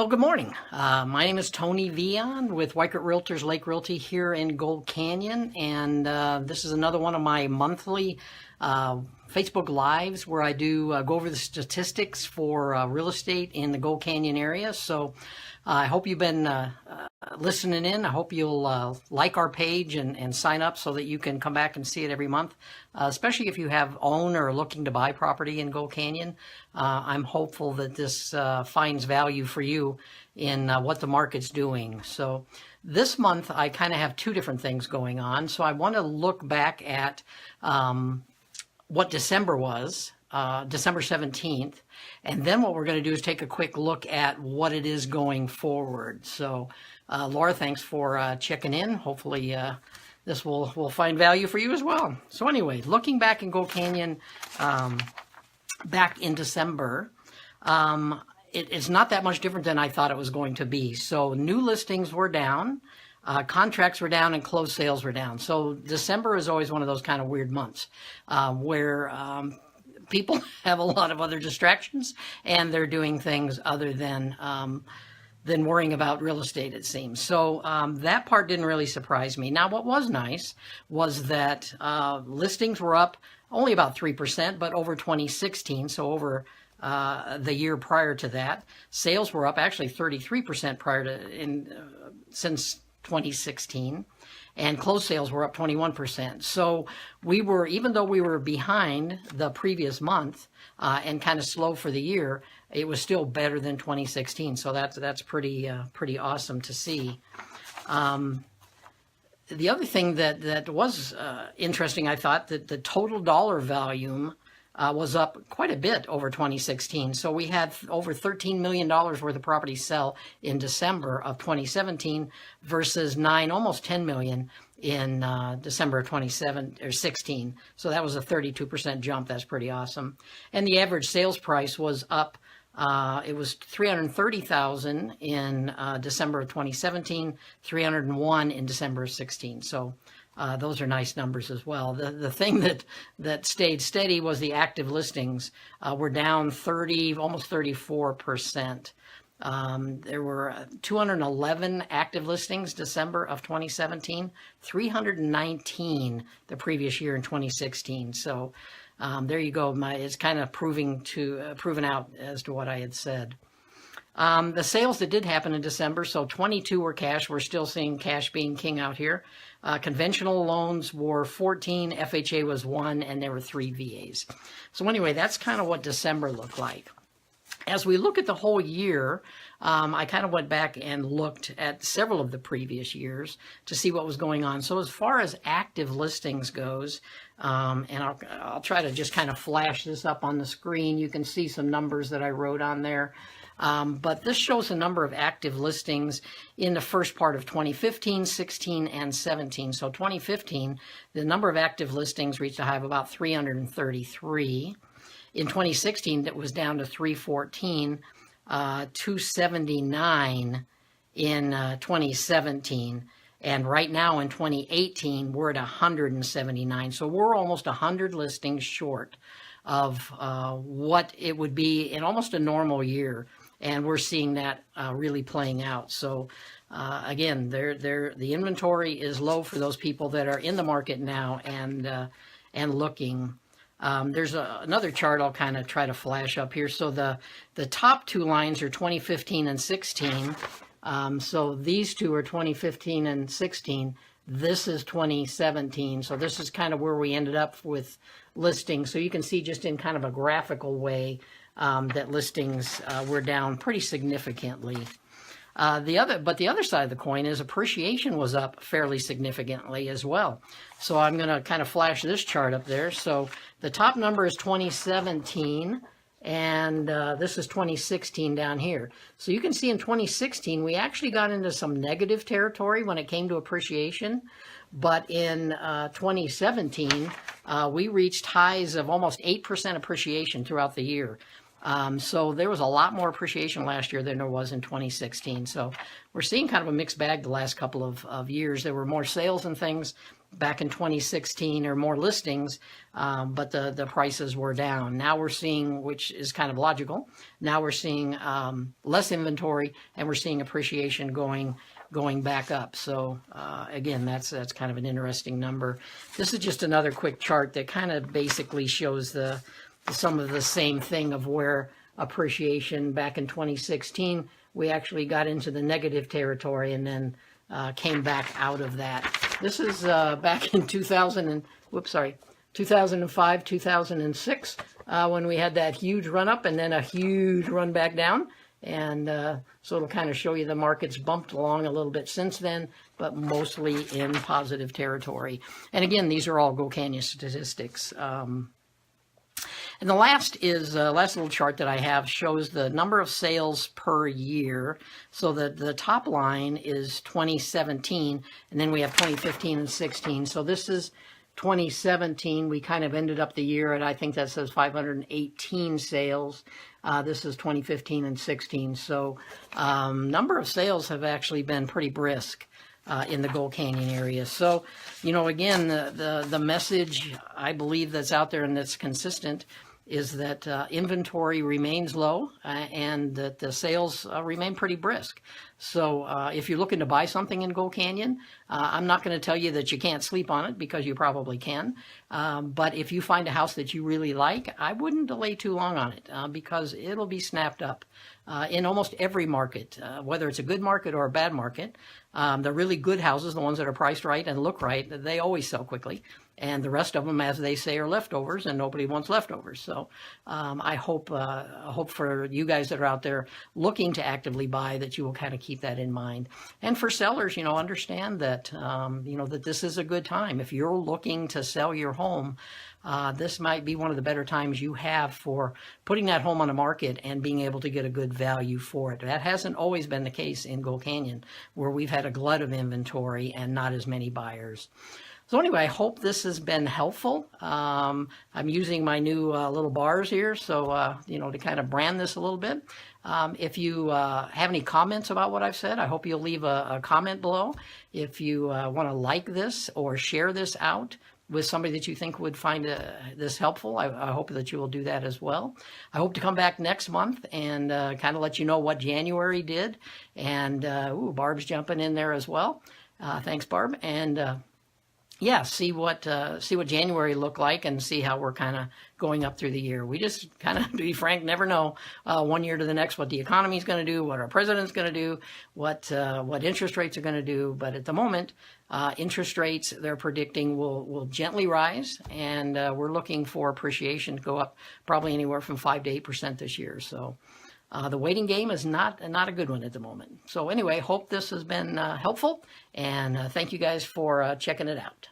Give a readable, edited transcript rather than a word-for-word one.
Well, good morning. My name is Tony Vion with Weichert Realtors Lake Realty here in Gold Canyon, and this is another one of my monthly Facebook Lives where I do go over the statistics for real estate in the Gold Canyon area. So I hope you've been listening in. I hope you'll like our page and sign up so that you can come back and see it every month, especially if you have own or looking to buy property in Gold Canyon. I'm hopeful that this finds value for you in what the market's doing. So this month I kind of have two different things going on. So I want to look back at what December was, December 17th. And then what we're going to do is take a quick look at what it is going forward. So Laura, thanks for checking in. Hopefully this will find value for you as well. So anyway, looking back in Gold Canyon back in December, it's not that much different than I thought it was going to be. So new listings were down, contracts were down, and closed sales were down. So December is always one of those kind of weird months where people have a lot of other distractions and they're doing things other than worrying about real estate, it seems. So that part didn't really surprise me. Now, what was nice was that listings were up only about 3%, but over 2016, so over the year prior to that. Sales were up actually 33% since 2016. And closed sales were up 21%. So we were, even though we were behind the previous month and kind of slow for the year, it was still better than 2016. So that's pretty awesome to see. The other thing that was interesting, I thought, that the total dollar volume was up quite a bit over 2016. So we had over $13 million worth of properties sell in December of 2017 versus almost $10 million in December of 2016. So that was a 32% jump. That's pretty awesome. And the average sales price was up. It was $330,000 in December of 2017, $301,000 in December of 16. So those are nice numbers as well. The thing that stayed steady was the active listings were down almost 34%. There were 211 active listings December of 2017, 319 the previous year in 2016. So there you go. It's kind of proven out as to what I had said. The sales that did happen in December, so 22 were cash. We're still seeing cash being king out here. Conventional loans were 14, FHA was 1, and there were 3 VAs. So anyway, that's kind of what December looked like. As we look at the whole year, I kind of went back and looked at several of the previous years to see what was going on. So as far as active listings goes, and I'll try to just kind of flash this up on the screen. You can see some numbers that I wrote on there. But this shows the number of active listings in the first part of 2015, 16, and 17. So 2015, the number of active listings reached a high of about 333. In 2016, that was down to 314, 279 in 2017. And right now in 2018, we're at 179. So we're almost 100 listings short of what it would be in almost a normal year. And we're seeing that really playing out. So again, the inventory is low for those people that are in the market now and looking. There's another chart I'll kind of try to flash up here. So the top two lines are 2015 and 16. So these two are 2015 and 16. This is 2017. So this is kind of where we ended up with listings. So you can see just in kind of a graphical way that listings were down pretty significantly. The other side of the coin is appreciation was up fairly significantly as well. So I'm going to kind of flash this chart up there. So the top number is 2017, and this is 2016 down here. So you can see in 2016, we actually got into some negative territory when it came to appreciation. But in 2017, we reached highs of almost 8% appreciation throughout the year. So there was a lot more appreciation last year than there was in 2016. So we're seeing kind of a mixed bag the last couple of years. There were more sales and things, back in 2016 or more listings, but the prices were down. Now we're seeing, which is kind of logical, now we're seeing less inventory and we're seeing appreciation going back up. So again, that's kind of an interesting number. This is just another quick chart that kind of basically shows some of the same thing of where appreciation back in 2016, we actually got into the negative territory and then came back out of that. This is back in 2005, 2006, when we had that huge run up and then a huge run back down. And so it'll kind of show you the market's bumped along a little bit since then, but mostly in positive territory. And again, these are all Gold Canyon statistics. And the last little chart that I have shows the number of sales per year. So the top line is 2017, and then we have 2015 and 16. So this is 2017. We kind of ended up the year at, I think that says 518 sales. This is 2015 and 16. So number of sales have actually been pretty brisk in the Gold Canyon area. So, again, the message I believe that's out there and that's consistent is that inventory remains low and that the sales remain pretty brisk. So if you're looking to buy something in Gold Canyon, I'm not going to tell you that you can't sleep on it, because you probably can. But if you find a house that you really like, I wouldn't delay too long on it, because it'll be snapped up in almost every market, whether it's a good market or a bad market. The really good houses, the ones that are priced right and look right, they always sell quickly. And the rest of them, as they say, are leftovers, and nobody wants leftovers. So I hope for you guys that are out there looking to actively buy that you will kind of keep that in mind. And for sellers, understand that that this is a good time. If you're looking to sell your home, this might be one of the better times you have for putting that home on the market and being able to get a good value for it. That hasn't always been the case in Gold Canyon, where we've had a glut of inventory and not as many buyers. So anyway, I hope this has been helpful. I'm using my new little bars here, so to kind of brand this a little bit. If you have any comments about what I've said, I hope you'll leave a comment below. If you want to like this or share this out with somebody that you think would find this helpful, I hope that you will do that as well. I hope to come back next month and kind of let you know what January did. And Barb's jumping in there as well. Thanks, Barb. And see what January looked like and see how we're kind of going up through the year. We just kind of, to be frank, never know one year to the next what the economy is going to do, what our president's going to do, what interest rates are going to do. But at the moment, interest rates, they're predicting will gently rise, and we're looking for appreciation to go up probably anywhere from 5 to 8% this year. So the waiting game is not a good one at the moment. So anyway, hope this has been helpful, and thank you guys for checking it out.